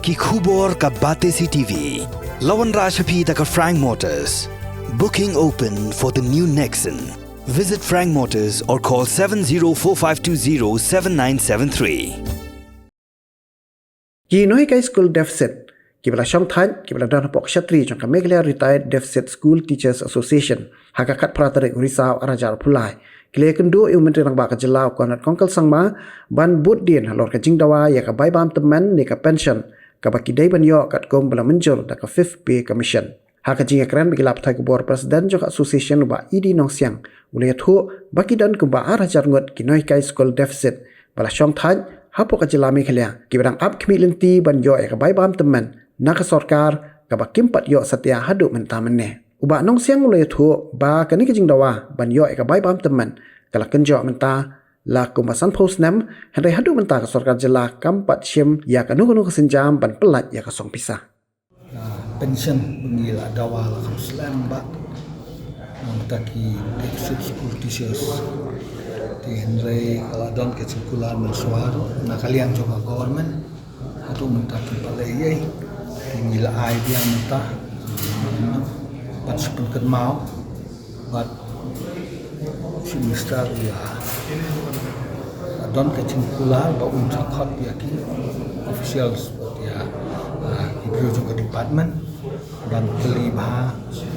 Ki khubor ka Bate CTV. Lawan Rajaphi taka Frank Motors. Booking open for the new Nexon. Visit Frank Motors or call 7045207973. Kinoi kai school deficit kibla shong than kibla dan pok shatri jong ka Meghalaya Retired Deficit School Teachers Association hakakat pratarik risau arajar pulai kile kendo eu menteri rang ba ka jelau konat kongkal sangma ban bud din halor ka jingdawa ya ka bai bam teman ne ka pension ka baki dai ban yo kat kom bala menjol da ka fifth pay commission haka jinga kran bagi lap thai ko bor president jong association ba idi nong siang ule thu baki dan ko ba arajar ngot kinoi kai school deficit bala shong than hapo ka jela Meghalaya kibadang ap kemilenti ban yo ka bai bam teman nak sarkar ka ba kimpat yo satya hadu mentaman ne uba nong siang ule thu ba kani ka jingdawa ban yo ka bai bam teman kala kenjo menta la kumasan posnem hendai hadu menta ka sarkar jela kampat shim ya ka nu kesenjam ban pelat ya ka song pisah pension bengila dawa la kamslam ba taki deficit school teachers di hendai kala don ke circular mensuaro na kalian coba government hadu menta palai bengila idea menta but sepen mau but semester ya don ke circular ba khot ya ki officials ya ibro juga department dan terlibat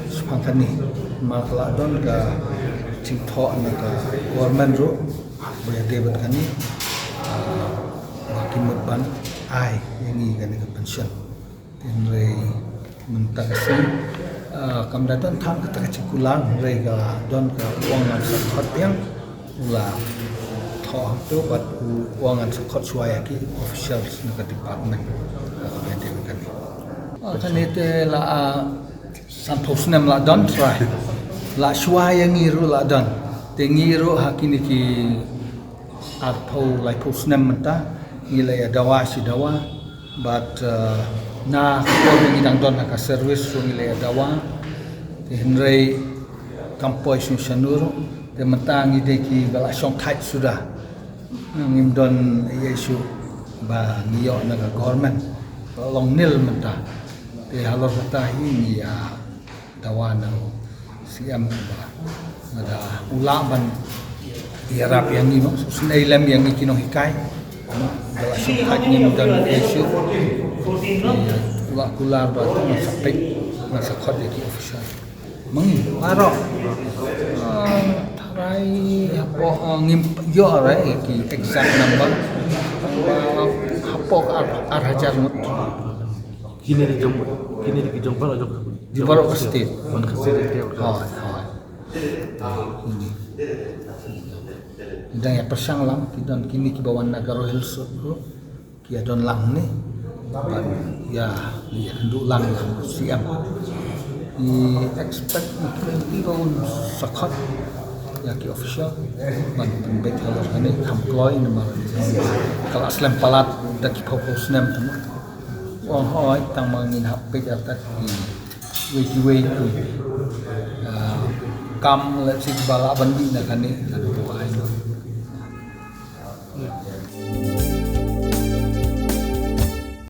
sepangkani makla don ke cintho na ka government ro boleh debat kani makin ban ai yang ini ke pension Henry mentakasi kamdatan tham kita cikulang rega don ke uangan sekot yang ulah toh tu buat uangan sekot suaya ki officials nak department kan kan itu la sampos nem la don try la suaya ngiru la don tengiru hakini ki atau lai pos nem menta nilai dawa si dawa but na ko ngidang don ka service so nilai dawa Henry kampoi sunsanuro de mentang ide ki bala song thai sudah ngim don yesu ba niyo na government long nil menta de halor kata ini ya dawa na siam ba ada ulaban Irap yang ni sunai lam yang ikino hikai bala song thai ngim don yesu kular ba sampai masa khot ki official mengaro tarai apa ngim yo right ki exact number apa arhajar mut kini di jombang di baru state dan ya persang lang dan kini ki bawan nagaro hills ki adon lang ni ya nduk lang siap di expect nanti baun sakhat ya ki official ban pembet halor ini kamkloi nomor kalau aslam palat dak propose nem tu wong hoi tang mangin hapik atat di wiki kam le si bala bandi na kani